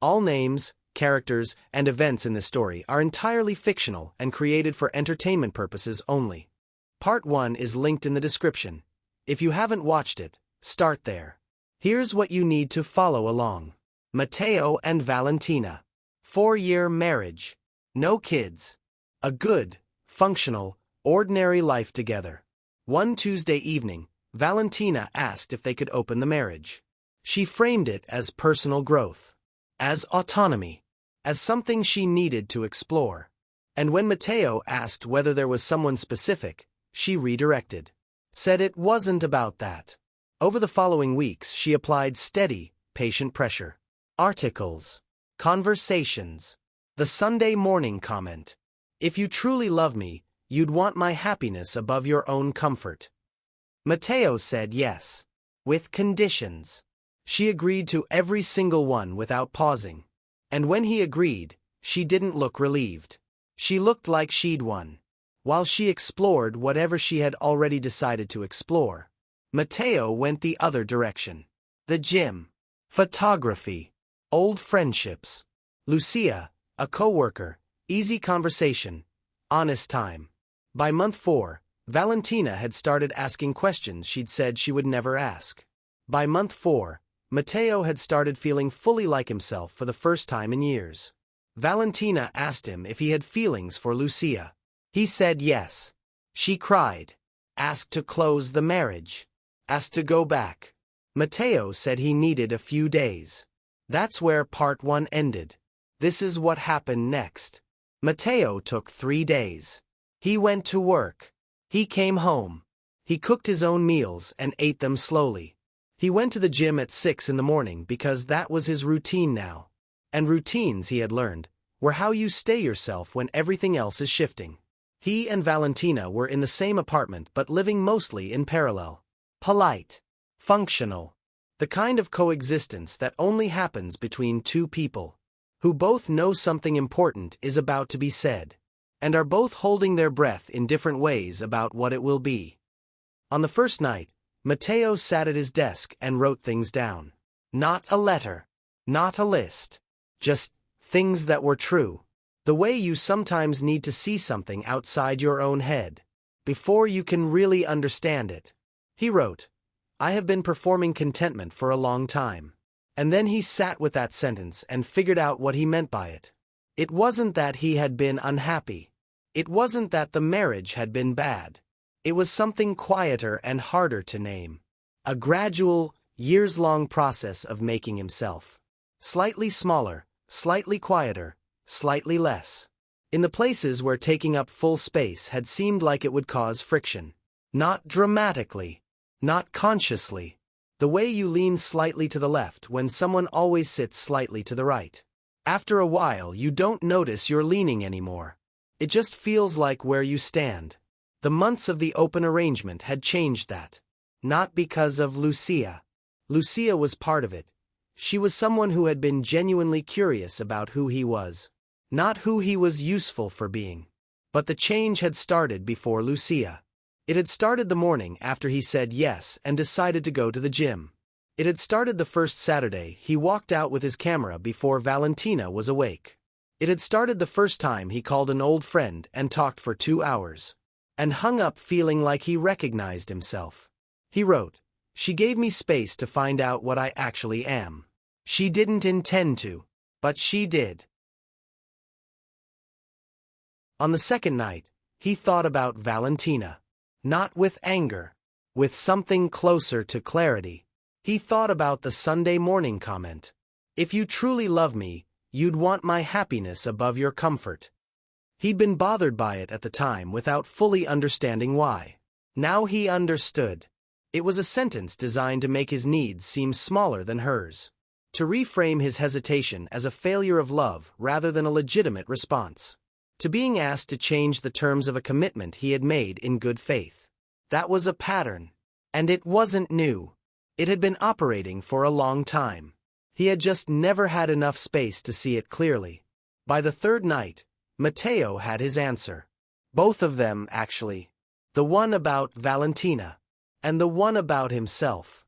All names, characters, and events in this story are entirely fictional and created for entertainment purposes only. Part 1 is linked in the description. If you haven't watched it, start there. Here's what you need to follow along. Mateo and Valentina. 4-year marriage. No kids. A good, functional, ordinary life together. One Tuesday evening, Valentina asked if they could open the marriage. She framed it as personal growth, as autonomy, as something she needed to explore. And when Mateo asked whether there was someone specific, she redirected. Said it wasn't about that. Over the following weeks, she applied steady, patient pressure. Articles. Conversations. The Sunday morning comment. If you truly love me, you'd want my happiness above your own comfort. Mateo said yes. With conditions. She agreed to every single one without pausing. And when he agreed, she didn't look relieved. She looked like she'd won. While she explored whatever she had already decided to explore, Mateo went the other direction. The gym. Photography. Old friendships. Lucia, a coworker, easy conversation, honest time. By month 4, Valentina had started asking questions she'd said she would never ask. By month 4, Mateo had started feeling fully like himself for the first time in years. Valentina asked him if he had feelings for Lucia. He said yes. She cried. Asked to close the marriage. Asked to go back. Mateo said he needed a few days. That's where part 1 ended. This is what happened next. Mateo took 3 days. He went to work. He came home. He cooked his own meals and ate them slowly. He went to the gym at 6 in the morning because that was his routine now. And routines, he had learned, were how you stay yourself when everything else is shifting. He and Valentina were in the same apartment but living mostly in parallel. Polite. Functional. The kind of coexistence that only happens between two people who both know something important is about to be said, and are both holding their breath in different ways about what it will be. On the first night, Mateo sat at his desk and wrote things down. Not a letter. Not a list. Just things that were true. The way you sometimes need to see something outside your own head before you can really understand it. He wrote, I have been performing contentment for a long time. And then he sat with that sentence and figured out what he meant by it. It wasn't that he had been unhappy. It wasn't that the marriage had been bad. It was something quieter and harder to name. A gradual, years-long process of making himself slightly smaller, slightly quieter, slightly less. In the places where taking up full space had seemed like it would cause friction. Not dramatically. Not consciously. The way you lean slightly to the left when someone always sits slightly to the right. After a while, you don't notice you're leaning anymore. It just feels like where you stand. The months of the open arrangement had changed that. Not because of Lucia. Lucia was part of it. She was someone who had been genuinely curious about who he was. Not who he was useful for being. But the change had started before Lucia. It had started the morning after he said yes and decided to go to the gym. It had started the first Saturday he walked out with his camera before Valentina was awake. It had started the first time he called an old friend and talked for 2 hours. And hung up feeling like he recognized himself. He wrote, She gave me space to find out what I actually am. She didn't intend to, but she did. On the second night, he thought about Valentina. Not with anger. With something closer to clarity. He thought about the Sunday morning comment. If you truly love me, you'd want my happiness above your comfort. He'd been bothered by it at the time without fully understanding why. Now he understood. It was a sentence designed to make his needs seem smaller than hers. To reframe his hesitation as a failure of love rather than a legitimate response. To being asked to change the terms of a commitment he had made in good faith. That was a pattern. And it wasn't new. It had been operating for a long time. He had just never had enough space to see it clearly. By the third night, Mateo had his answer. Both of them, actually. The one about Valentina. And the one about himself.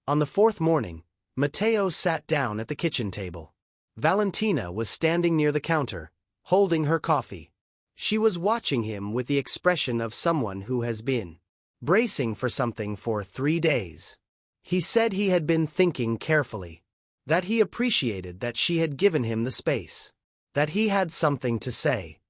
On the fourth morning, Mateo sat down at the kitchen table. Valentina was standing near the counter, holding her coffee. She was watching him with the expression of someone who has been bracing for something for 3 days. He said he had been thinking carefully, that he appreciated that she had given him the space, that he had something to say.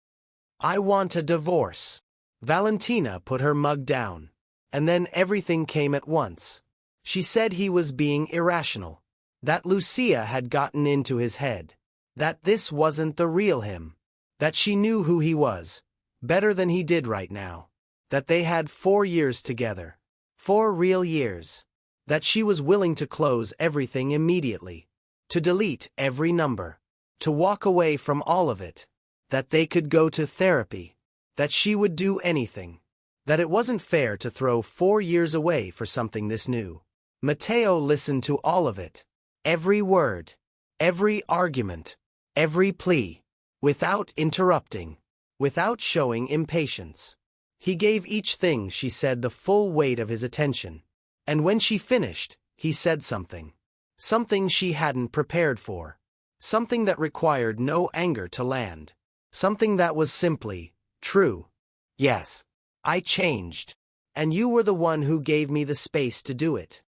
"I want a divorce." Valentina put her mug down, and then everything came at once. She said he was being irrational, that Lucia had gotten into his head, that this wasn't the real him, that she knew who he was, better than he did right now, that they had 4 years together, 4 real years, that she was willing to close everything immediately, to delete every number, to walk away from all of it, that they could go to therapy, that she would do anything, that it wasn't fair to throw 4 years away for something this new. Mateo listened to all of it, every word, every argument, every plea, without interrupting, without showing impatience. He gave each thing she said the full weight of his attention, and when she finished, he said something. Something she hadn't prepared for. Something that required no anger to land. Something that was simply true. "Yes, I changed, and you were the one who gave me the space to do it."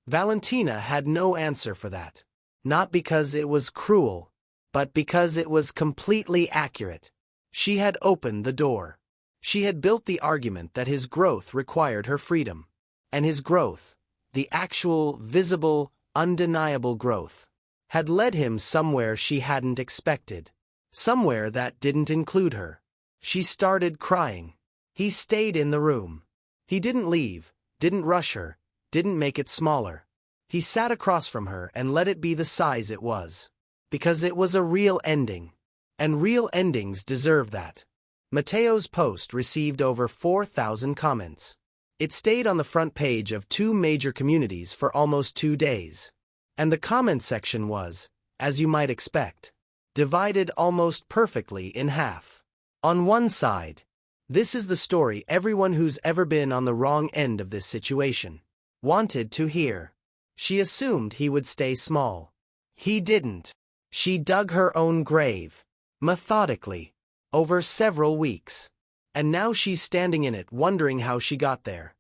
Valentina had no answer for that. Not because it was cruel, but because it was completely accurate. She had opened the door. She had built the argument that his growth required her freedom. And his growth, the actual, visible, undeniable growth, had led him somewhere she hadn't expected. Somewhere that didn't include her. She started crying. He stayed in the room. He didn't leave, didn't rush her, didn't make it smaller. He sat across from her and let it be the size it was. Because it was a real ending. And real endings deserve that. Mateo's post received over 4,000 comments. It stayed on the front page of 2 major communities for almost 2 days. And the comment section was, as you might expect, divided almost perfectly in half. On one side, "This is the story everyone who's ever been on the wrong end of this situation wanted to hear." She assumed he would stay small. He didn't. She dug her own grave, methodically, over several weeks. And now she's standing in it wondering how she got there.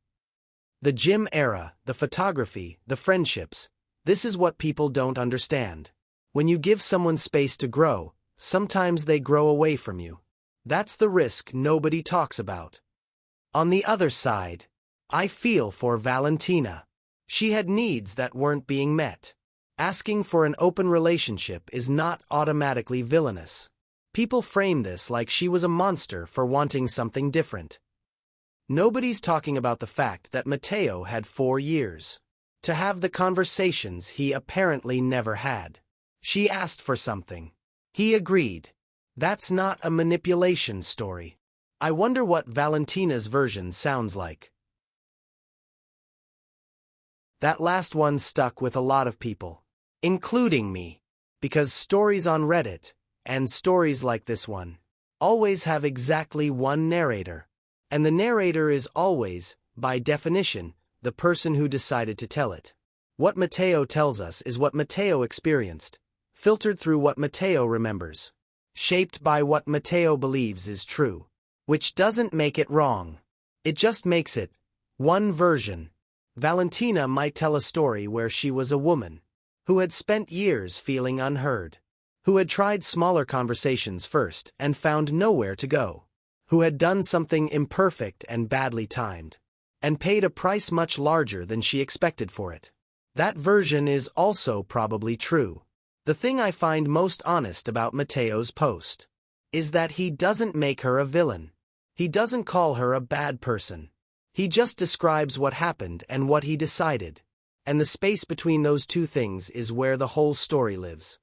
The gym era, the photography, the friendships, this is what people don't understand. When you give someone space to grow, sometimes they grow away from you. That's the risk nobody talks about. On the other side, I feel for Valentina. She had needs that weren't being met. Asking for an open relationship is not automatically villainous. People frame this like she was a monster for wanting something different. Nobody's talking about the fact that Mateo had 4 years to have the conversations he apparently never had. She asked for something. He agreed. That's not a manipulation story. I wonder what Valentina's version sounds like. That last one stuck with a lot of people, including me, because stories on Reddit, and stories like this one, always have exactly one narrator. And the narrator is always, by definition, the person who decided to tell it. What Mateo tells us is what Mateo experienced, filtered through what Mateo remembers, shaped by what Mateo believes is true. Which doesn't make it wrong. It just makes it one version. Valentina might tell a story where she was a woman who had spent years feeling unheard, who had tried smaller conversations first and found nowhere to go, who had done something imperfect and badly timed, and paid a price much larger than she expected for it. That version is also probably true. The thing I find most honest about Mateo's post is that he doesn't make her a villain. He doesn't call her a bad person. He just describes what happened and what he decided. And the space between those two things is where the whole story lives.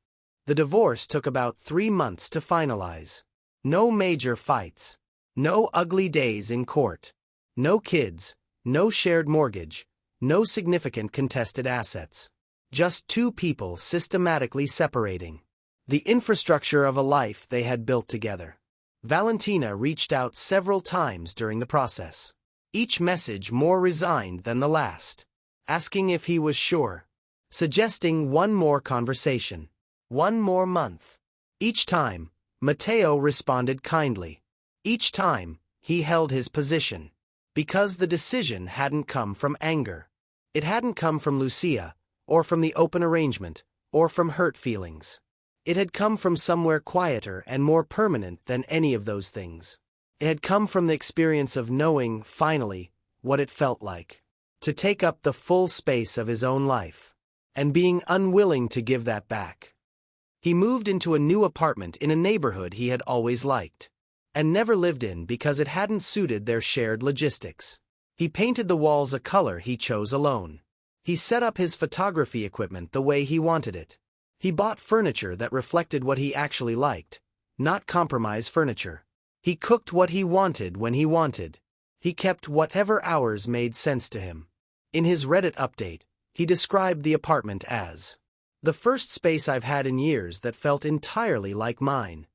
The divorce took about 3 months to finalize. No major fights. No ugly days in court. No kids. No shared mortgage. No significant contested assets. Just 2 people systematically separating the infrastructure of a life they had built together. Valentina reached out several times during the process, each message more resigned than the last, asking if he was sure, suggesting one more conversation, one more month. Each time, Mateo responded kindly. Each time, he held his position. Because the decision hadn't come from anger. It hadn't come from Lucia, or from the open arrangement, or from hurt feelings. It had come from somewhere quieter and more permanent than any of those things. It had come from the experience of knowing, finally, what it felt like to take up the full space of his own life, and being unwilling to give that back. He moved into a new apartment in a neighborhood he had always liked, and never lived in because it hadn't suited their shared logistics. He painted the walls a color he chose alone. He set up his photography equipment the way he wanted it. He bought furniture that reflected what he actually liked, not compromise furniture. He cooked what he wanted when he wanted. He kept whatever hours made sense to him. In his Reddit update, he described the apartment as the first space I've had in years that felt entirely like mine.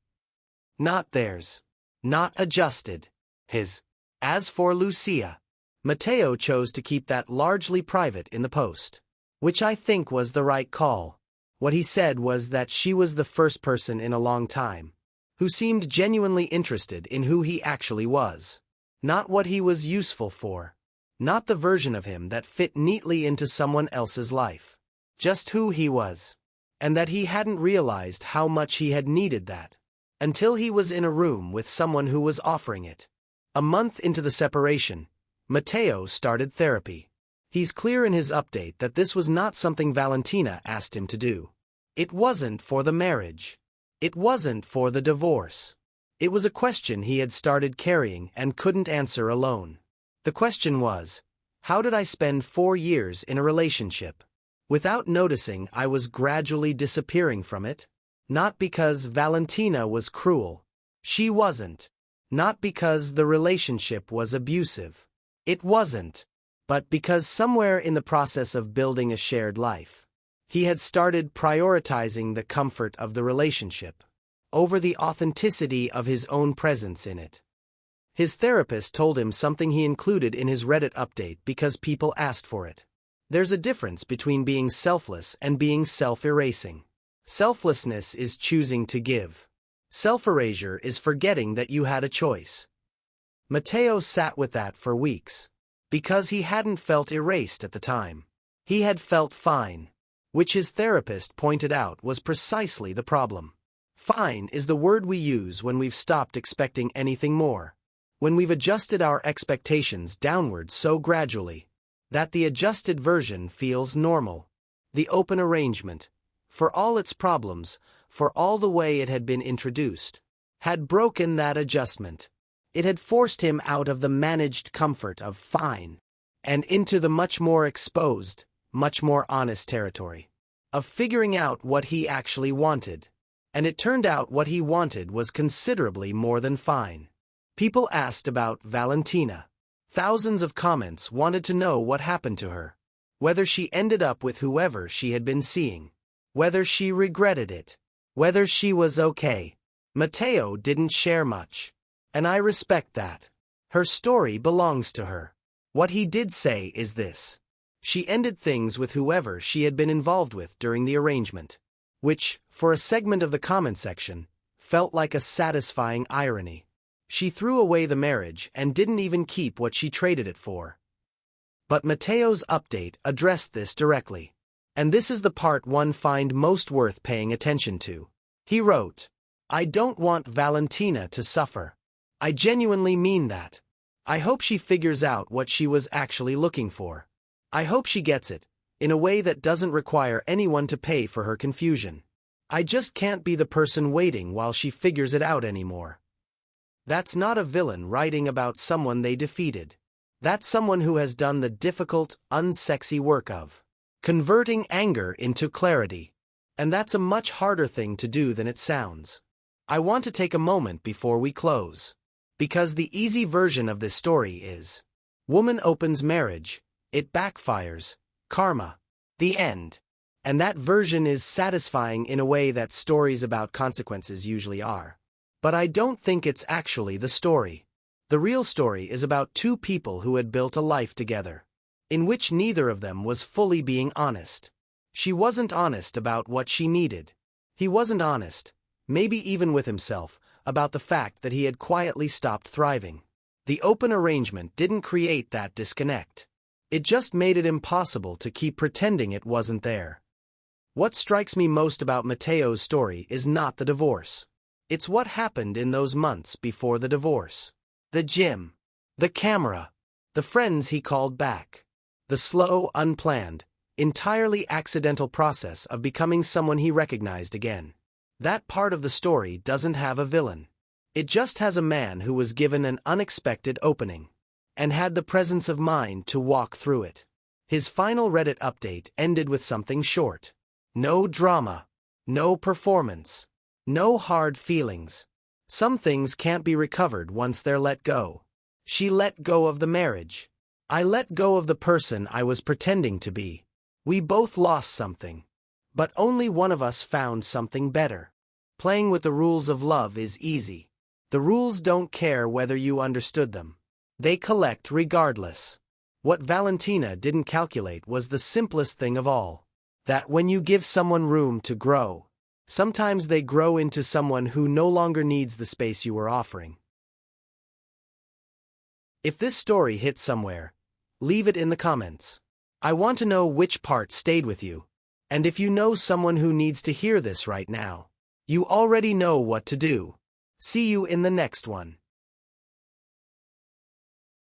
Not theirs. Not adjusted. His. As for Lucia, Mateo chose to keep that largely private in the post, which I think was the right call. What he said was that she was the first person in a long time who seemed genuinely interested in who he actually was, not what he was useful for, not the version of him that fit neatly into someone else's life, just who he was, and that he hadn't realized how much he had needed that until he was in a room with someone who was offering it. A month into the separation, Mateo started therapy. He's clear in his update that this was not something Valentina asked him to do. It wasn't for the marriage. It wasn't for the divorce. It was a question he had started carrying and couldn't answer alone. The question was, how did I spend 4 years in a relationship without noticing I was gradually disappearing from it? Not because Valentina was cruel. She wasn't. Not because the relationship was abusive. It wasn't. But because somewhere in the process of building a shared life, he had started prioritizing the comfort of the relationship over the authenticity of his own presence in it. His therapist told him something he included in his Reddit update because people asked for it. There's a difference between being selfless and being self-erasing. Selflessness is choosing to give. Self-erasure is forgetting that you had a choice. Mateo sat with that for weeks. Because he hadn't felt erased at the time. He had felt fine. Which his therapist pointed out was precisely the problem. Fine is the word we use when we've stopped expecting anything more. When we've adjusted our expectations downward so gradually that the adjusted version feels normal. The open arrangement, for all its problems, for all the way it had been introduced, had broken that adjustment. It had forced him out of the managed comfort of fine and into the much more exposed, much more honest territory of figuring out what he actually wanted. And it turned out what he wanted was considerably more than fine. People asked about Valentina. Thousands of comments wanted to know what happened to her. Whether she ended up with whoever she had been seeing. Whether she regretted it. Whether she was okay. Mateo didn't share much. And I respect that. Her story belongs to her. What he did say is this. She ended things with whoever she had been involved with during the arrangement. Which, for a segment of the comment section, felt like a satisfying irony. She threw away the marriage and didn't even keep what she traded it for. But Mateo's update addressed this directly. And this is the part one find most worth paying attention to. He wrote, I don't want Valentina to suffer. I genuinely mean that. I hope she figures out what she was actually looking for. I hope she gets it, in a way that doesn't require anyone to pay for her confusion. I just can't be the person waiting while she figures it out anymore. That's not a villain writing about someone they defeated. That's someone who has done the difficult, unsexy work of converting anger into clarity. And that's a much harder thing to do than it sounds. I want to take a moment before we close. Because the easy version of this story is, woman opens marriage, it backfires, karma, the end. And that version is satisfying in a way that stories about consequences usually are. But I don't think it's actually the story. The real story is about two people who had built a life together, in which neither of them was fully being honest. She wasn't honest about what she needed. He wasn't honest, maybe even with himself, about the fact that he had quietly stopped thriving. The open arrangement didn't create that disconnect. It just made it impossible to keep pretending it wasn't there. What strikes me most about Mateo's story is not the divorce. It's what happened in those months before the divorce. The gym. The camera. The friends he called back. The slow, unplanned, entirely accidental process of becoming someone he recognized again. That part of the story doesn't have a villain. It just has a man who was given an unexpected opening, and had the presence of mind to walk through it. His final Reddit update ended with something short. No drama. No performance. No hard feelings. Some things can't be recovered once they're let go. She let go of the marriage. I let go of the person I was pretending to be. We both lost something. But only one of us found something better. Playing with the rules of love is easy. The rules don't care whether you understood them. They collect regardless. What Valentina didn't calculate was the simplest thing of all. That when you give someone room to grow, sometimes they grow into someone who no longer needs the space you were offering. If this story hit somewhere, leave it in the comments. I want to know which part stayed with you. And if you know someone who needs to hear this right now, you already know what to do. See you in the next one.